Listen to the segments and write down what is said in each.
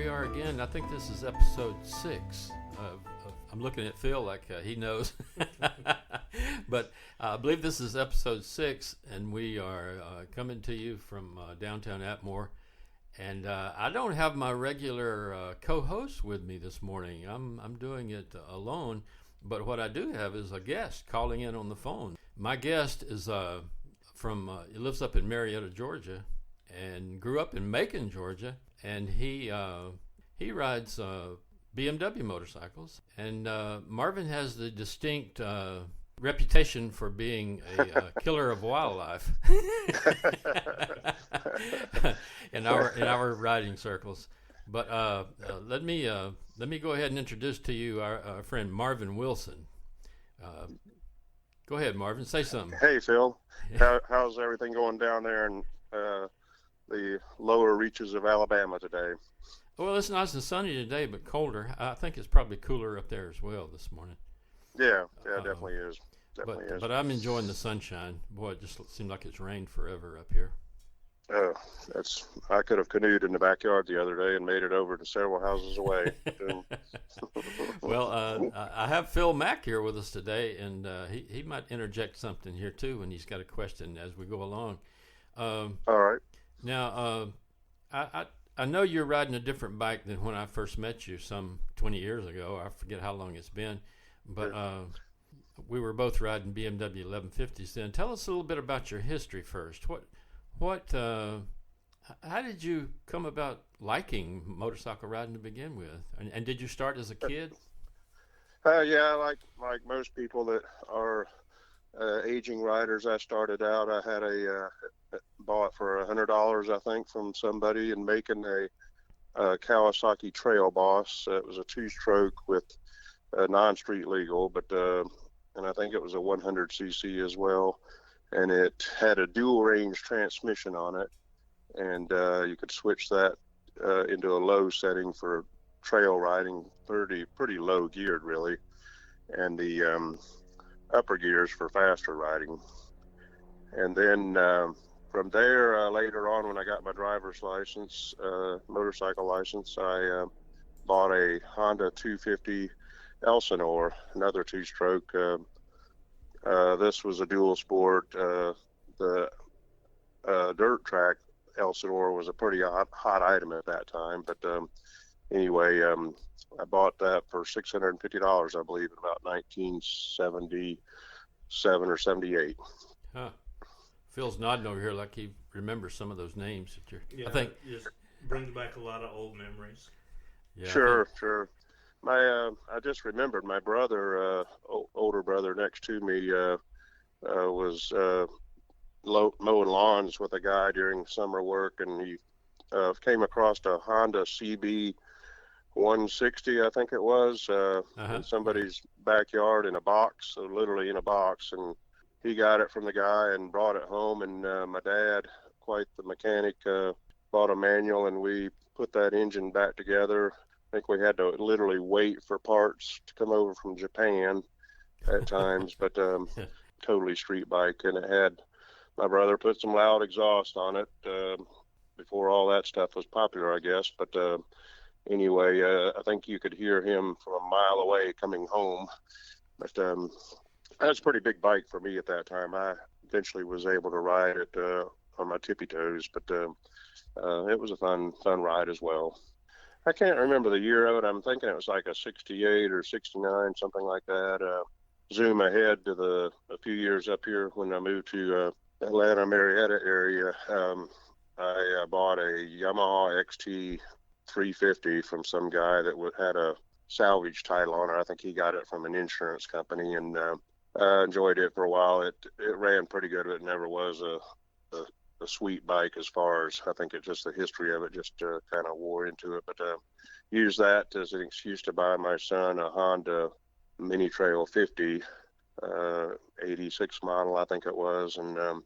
are again. I think this is episode 6 I'm looking at Phil like he knows. But I believe this is episode 6, and we are coming to you from downtown Atmore. And I don't have my regular co-host with me this morning. I'm doing it alone. But what I do have is a guest calling in on the phone. My guest is he lives up in Marietta, Georgia, and grew up in Macon, Georgia. And he rides BMW motorcycles. And Marvin has the distinct reputation for being a killer of wildlife in our riding circles. But let me go ahead and introduce to you our friend Marvin Wilson. Go ahead, Marvin. Say something. Hey, Phil. How's everything going down there in the lower reaches of Alabama today? Well, it's nice and sunny today, but colder. I think it's probably cooler up there as well this morning. Yeah, definitely is. But I'm enjoying the sunshine. Boy, it just seems like it's rained forever up here. I could have canoed in the backyard the other day and made it over to several houses away. Well, I have Phil Mack here with us today, and he might interject something here too when he's got a question as we go along. All right. Now, I know you're riding a different bike than when I first met you some 20 years ago. I forget how long it's been, but we were both riding BMW 1150s then. Tell us a little bit about your history first. How did you come about liking motorcycle riding to begin with? And did you start as a kid? Yeah, like most people that are aging riders, I started out. I had bought for $100, I think, from somebody in Macon, a Kawasaki Trail Boss. It was a 2-stroke with non-street legal, but and I think it was a 100cc as well. And it had a dual range transmission on it, and you could switch that into a low setting for trail riding, pretty low geared really, and the upper gears for faster riding. And then from there, later on, when I got my driver's license, motorcycle license, I bought a Honda 250 Elsinore, another 2-stroke. This was a dual sport. The dirt track Elsinore was a pretty hot item at that time. But anyway, I bought that for $650, I believe, in about 1977 or 78. Huh. Phil's nodding over here like he remembers some of those names. I think it just brings back a lot of old memories. Yeah, sure. I just remembered my brother, older brother next to me, was mowing lawns with a guy during summer work, and he came across a Honda CB 160, I think it was, in somebody's backyard in a box, so literally in a box, and he got it from the guy and brought it home, and my dad, quite the mechanic, bought a manual, and we put that engine back together. I think we had to literally wait for parts to come over from Japan at times, but totally street bike. And my brother put some loud exhaust on it before all that stuff was popular, I guess. But anyway, I think you could hear him from a mile away coming home. But that's a pretty big bike for me at that time. I eventually was able to ride it on my tippy toes, but it was a fun ride as well. I can't remember the year of it. I'm thinking it was like a 68 or 69, something like that. Zoom ahead to a few years up here when I moved to Atlanta, Marietta area. I bought a Yamaha XT 350 from some guy that had a salvage title on it. I think he got it from an insurance company, and I enjoyed it for a while. It ran pretty good. It never was a sweet bike as far as, I think it's just the history of it just kind of wore into it. But used that as an excuse to buy my son a Honda Mini Trail 50, 86 model, I think it was, and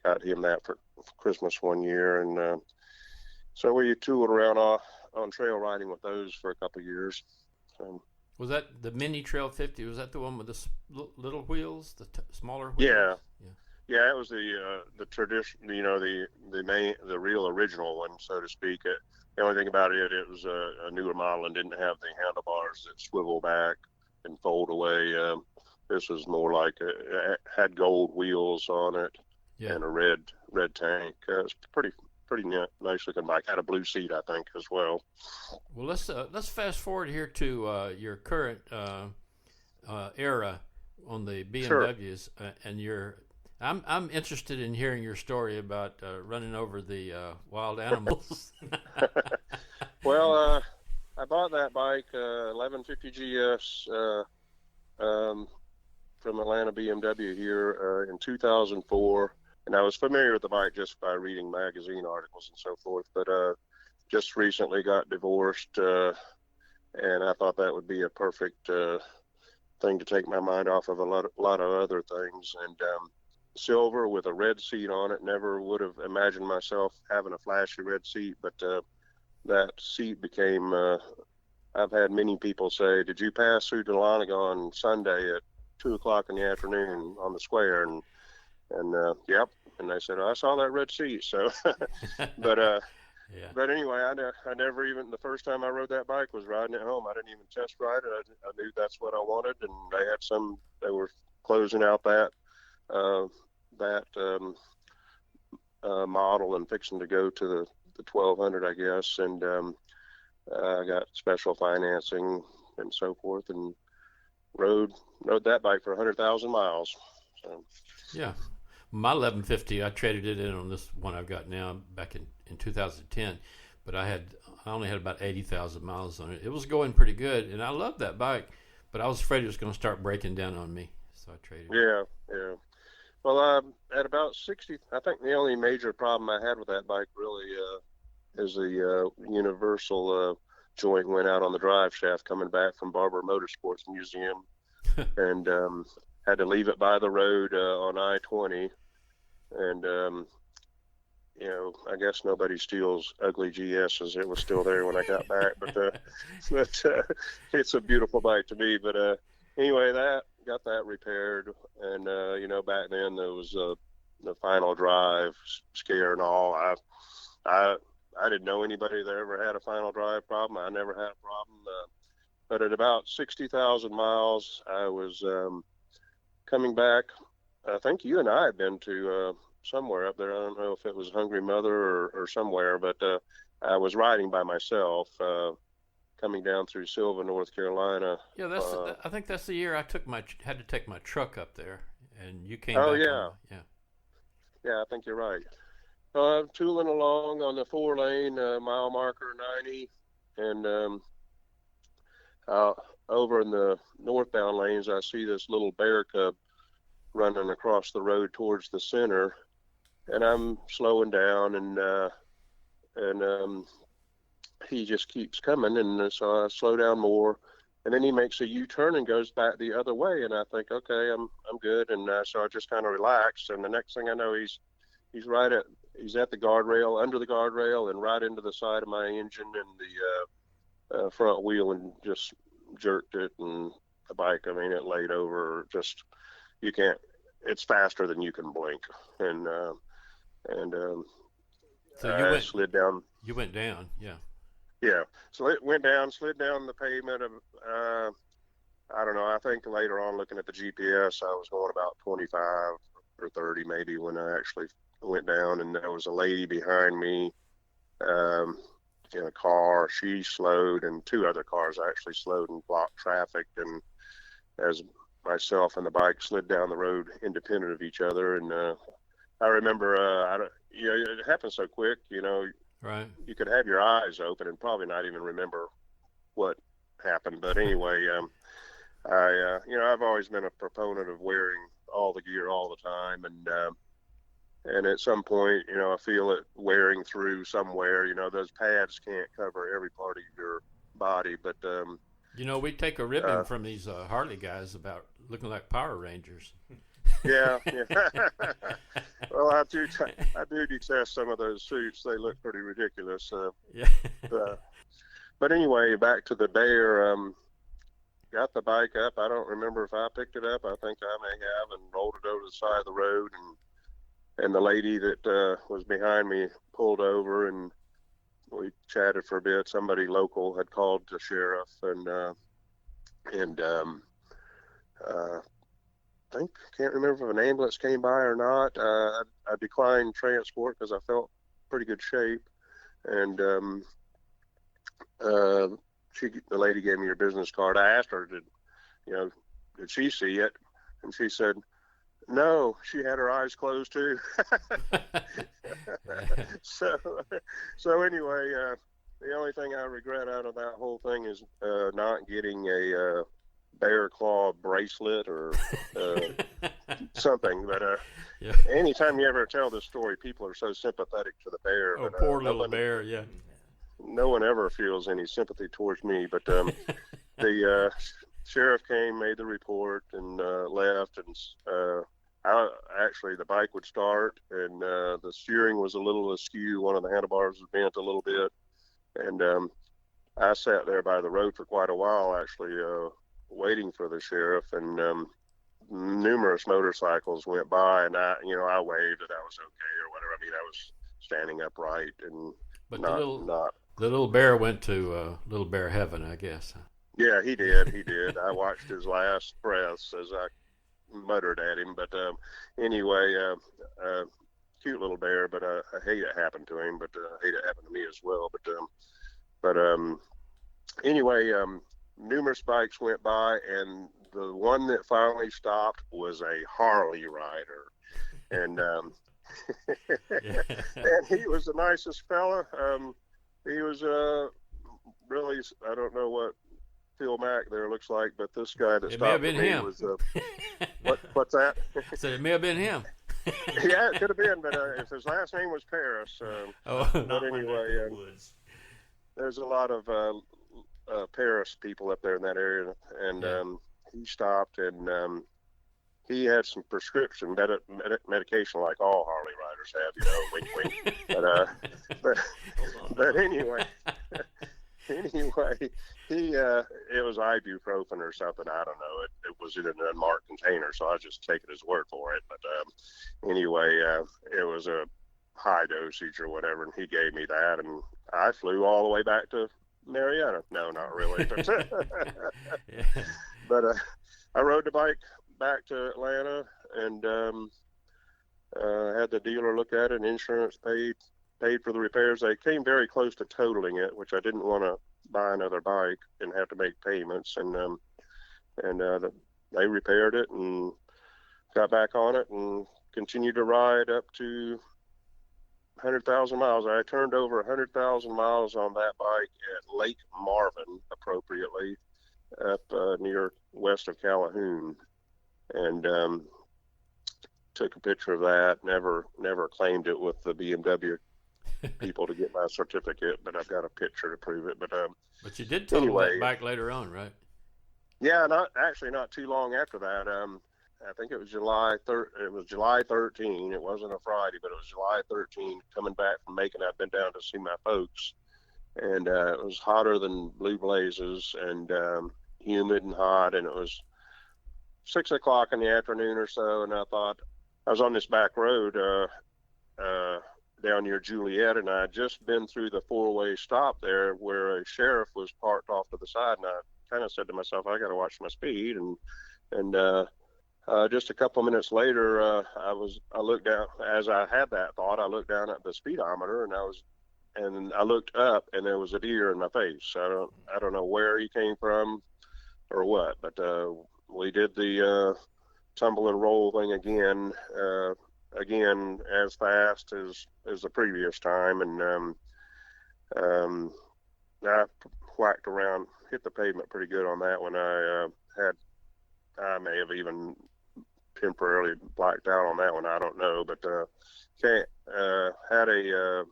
got him that for Christmas one year. And so we tooled around on trail riding with those for a couple of years. Was that the Mini Trail 50? Was that the one with the little wheels, the smaller wheels? Yeah. Yeah, it was the tradition, the real original one, so to speak. The only thing about it, it was a newer model and didn't have the handlebars that swivel back and fold away. This was more like it had gold wheels on it Yeah. and a red tank. It's pretty nice looking bike. Had a blue seat, I think, as well. Well, let's fast forward here to your current era on the BMWs, Sure. and I'm interested in hearing your story about running over the wild animals. Well, I bought that bike, 1150 GS, from Atlanta BMW here in 2004. And I was familiar with the bike just by reading magazine articles and so forth. But just recently got divorced, and I thought that would be a perfect thing to take my mind off of a lot of other things. And silver with a red seat on it. Never would have imagined myself having a flashy red seat, but that seat became. I've had many people say, "Did you pass through Dahlonega on Sunday at 2:00 in the afternoon on the square?" And yep. And they said, "Oh, I saw that red seat." So, but Yeah. but anyway, I never even, the first time I rode that bike was riding it home. I didn't even test ride it. I knew that's what I wanted, and they were closing out that model and fixing to go to the 1200, I guess. And I got special financing and so forth, and rode that bike for 100,000 miles. So. Yeah. My 1150, I traded it in on this one I've got now back in 2010, but I only had about 80,000 miles on it. It was going pretty good, and I loved that bike, but I was afraid it was going to start breaking down on me, so I traded it. Yeah. Well, at about 60, I think the only major problem I had with that bike really is the universal joint went out on the drive shaft coming back from Barber Motorsports Museum, and had to leave it by the road on I-20. And I guess nobody steals ugly GSs. It was still there when I got back, but it's a beautiful bike to me. But anyway, got that repaired, and back then there was the final drive scare and all. I didn't know anybody that ever had a final drive problem. I never had a problem. But at about 60,000 miles, I was coming back. I think you and I had been to somewhere up there. I don't know if it was Hungry Mother or somewhere, but I was riding by myself, coming down through Silva, North Carolina. Yeah, I think that's the year I had to take my truck up there, and you came Oh, back. yeah. Yeah, I think you're right. Tooling along on the 4-lane, mile marker 90, and over in the northbound lanes, I see this little bear cub running across the road towards the center, and I'm slowing down, and he just keeps coming, and so I slow down more, and then he makes a U-turn and goes back the other way, and I think, okay, I'm good, and so I just kind of relax, and the next thing I know, he's at the guardrail, under the guardrail, and right into the side of my engine and the front wheel, and just jerked it, and the bike, I mean, it laid over. Just, you can't, it's faster than you can blink, and so you slid down. You went down, yeah. Yeah, so it slid down the pavement of, I don't know, I think later on looking at the GPS, I was going about 25 or 30 maybe when I actually went down, and there was a lady behind me in a car. She slowed, and two other cars actually slowed and blocked traffic, and as myself and the bike slid down the road independent of each other. And I remember, it happened so quick, Right. You could have your eyes open and probably not even remember what happened. But anyway, I've always been a proponent of wearing all the gear all the time, and at some point, I feel it wearing through somewhere. Those pads can't cover every part of your body, but we take a ribbon from these Harley guys about looking like Power Rangers. Yeah. Well, I do detest some of those suits. They look pretty ridiculous. Yeah. But anyway, back to the bear. Got the bike up. I don't remember if I picked it up. I think I may have, and rolled it over the side of the road. And the lady that was behind me pulled over and we chatted for a bit. Somebody local had called the sheriff, and I can't remember if an ambulance came by or not. I declined transport because I felt pretty good shape, and the lady gave me her business card. I asked her, did she see it? And she said, no, she had her eyes closed too. so anyway, the only thing I regret out of that whole thing is not getting a bear claw bracelet or something. But yeah. Anytime you ever tell this story, people are so sympathetic to the bear. Oh, but, poor little bear, yeah. No one ever feels any sympathy towards me. But the sheriff came, made the report, and left. And the bike would start, and the steering was a little askew. One of the handlebars was bent a little bit. And I sat there by the road for quite a while, actually, waiting for the sheriff, and numerous motorcycles went by, and I waved that I was okay or whatever. I mean, I was standing upright, and but not. The little bear went to little bear heaven, I guess. Yeah, he did. I watched his last breaths as I muttered at him. But anyway, cute little bear. But I hate it happened to him. But I hate it happened to me as well. But anyway, numerous bikes went by, and the one that finally stopped was a Harley rider, and and he was the nicest fella. He was really, I don't know what Phil Mack there looks like, but this guy that stopped with me was what's that? I said it may have been him. Yeah, it could have been, but if his last name was Paris. But anyway, there's a lot of Paris people up there in that area, and he stopped, and he had some prescription medication like all Harley riders have, wink, wink. But anyway, it was ibuprofen or something. I don't know. It was in an unmarked container, so I just take it as word for it. But anyway, it was a high dosage or whatever, and he gave me that, and I flew all the way back to Marietta. No, not really. But, but I rode the bike back to Atlanta, and had the dealer look at it, and insurance paid for the repairs. They came very close to totaling it, which I didn't want to buy another bike and have to make payments, and they repaired it and got back on it and continued to ride up to 100,000 miles. I turned over 100,000 miles on that bike at Lake Marvin, appropriately, up near west of Calhoun, and took a picture of that. Never claimed it with the BMW people to get my certificate, but I've got a picture to prove it. But you did total that bike later on, right? Yeah, not too long after that. I think it was July 13. It wasn't a Friday, but it was July 13. Coming back from Macon, I'd been down to see my folks, and it was hotter than blue blazes, and humid and hot, and it was 6 o'clock in the afternoon or so, and I thought, I was on this back road down near Juliet, and I had just been through the four-way stop there where a sheriff was parked off to the side, and I kind of said to myself, I got to watch my speed, and just a couple of minutes later, I looked down. As I had that thought, I looked down at the speedometer, and I looked up, and there was a deer in my face. I don't know where he came from or what, but we did the tumble and roll thing again as fast as the previous time, and I whacked around, hit the pavement pretty good on that one. I may have even temporarily blacked out on that one. I don't know, but had a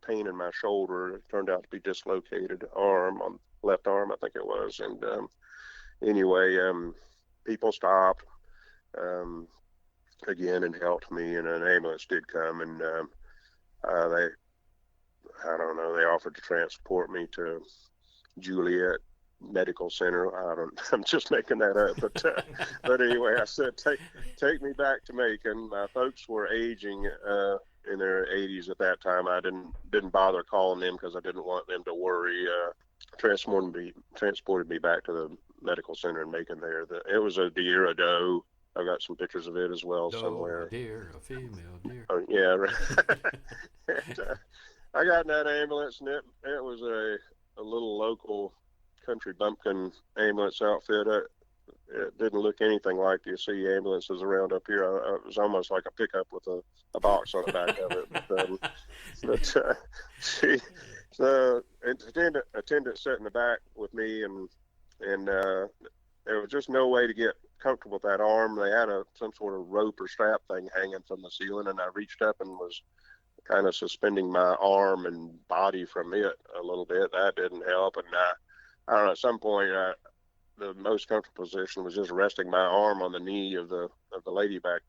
pain in my shoulder. It turned out to be dislocated arm, on left arm, I think it was. And anyway, people stopped again and helped me, and an ambulance did come, and they offered to transport me to Juliet Medical Center. I'm just making that up, but anyway, I said take me back to Macon. My folks were aging in their 80s at that time. I didn't bother calling them because I didn't want them to worry. Transported me back to the medical center in Macon there. It was a deer, a doe. I got some pictures of it as well somewhere. A deer, a female deer. Oh, yeah. And, I got in that ambulance, and it was a little local country bumpkin ambulance outfit. It didn't look anything like you see ambulances around up here. It was almost like a pickup with a box on the back of it. The attendant sat in the back with me, and there was just no way to get comfortable with that arm. They had some sort of rope or strap thing hanging from the ceiling, and I reached up and was kind of suspending my arm and body from it a little bit. That didn't help, and I don't know. At some point, the most comfortable position was just resting my arm on the knee of the lady back.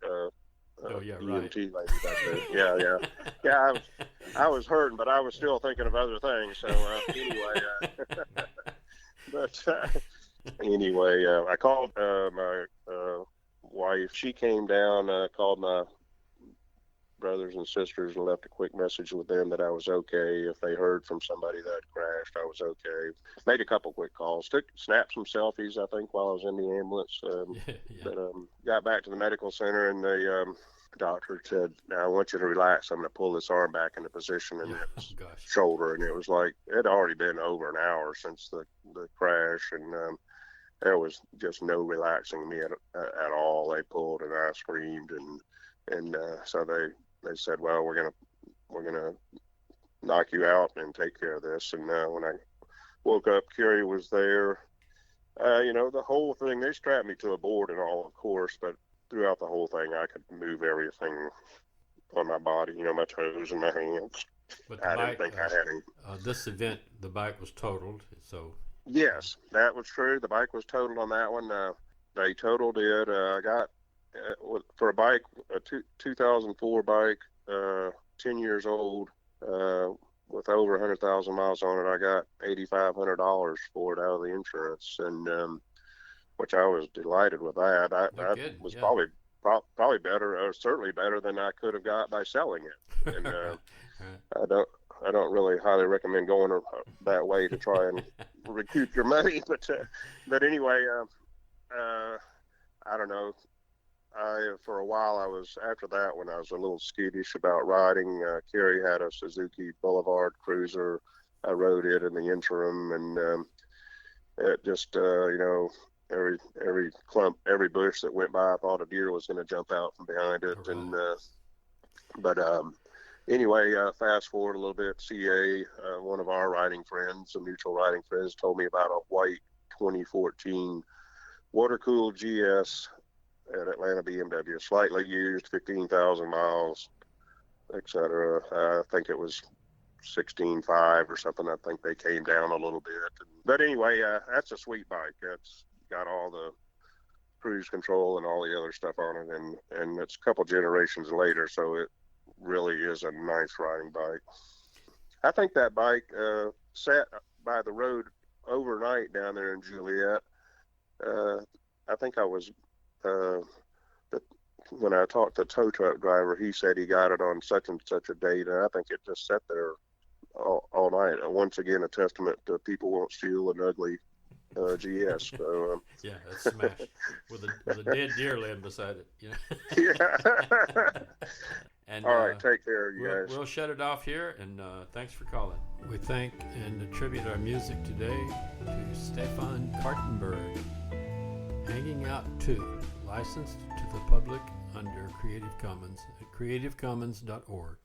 EMT lady back there. Yeah. I was hurting, but I was still thinking of other things. So anyway, I called my wife. She came down, called my brothers and sisters and left a quick message with them that I was okay. If they heard from somebody that had crashed, I was okay. Made a couple quick calls, snapped some selfies, I think, while I was in the ambulance. But got back to the medical center, and the doctor said, "Now I want you to relax. I'm going to pull this arm back into position," and his shoulder. And it was like it had already been over an hour since the crash, and there was just no relaxing me at all. They pulled, and I screamed, and so they said, "Well, we're gonna knock you out and take care of this." And when I woke up, Carrie was there. The whole thing, they strapped me to a board and all, of course, but throughout the whole thing, I could move everything on my body, my toes and my hands. But I didn't think I had any. This event, the bike was totaled, so. Yes, that was true. The bike was totaled on that one. They totaled it. I got, for a bike, a 2004 bike, 10 years old, with over 100,000 miles on it. I got $8,500 for it out of the insurance, and which I was delighted with that. That was probably better, or certainly better than I could have got by selling it. And I don't really highly recommend going that way to try and recoup your money. But anyway, I don't know. For a while, after that, when I was a little skittish about riding. Carrie had a Suzuki Boulevard Cruiser. I rode it in the interim, and it just, every clump, every bush that went by, I thought a deer was going to jump out from behind it. Right. And anyway, fast forward a little bit. CA, one of our riding friends, a mutual riding friends, told me about a white 2014 water-cooled GS at Atlanta BMW, slightly used, 15,000 miles, etc. I think it was 16.5 or something. I think they came down a little bit. But anyway, that's a sweet bike. That's got all the cruise control and all the other stuff on it, and it's a couple generations later, so it really is a nice riding bike. I think that bike sat by the road overnight down there in Juliet. I think I was when I talked to the tow truck driver, he said he got it on such and such a date, and I think it just sat there all night. Once again, a testament to people won't steal an ugly GS. So, yeah, that's smashed with a dead deer laying beside it. Yeah. And, all right, take care, you guys. We'll shut it off here, and thanks for calling. We thank and attribute our music today to Stefan Kartenberg. Hanging Out 2, licensed to the public under Creative Commons at creativecommons.org.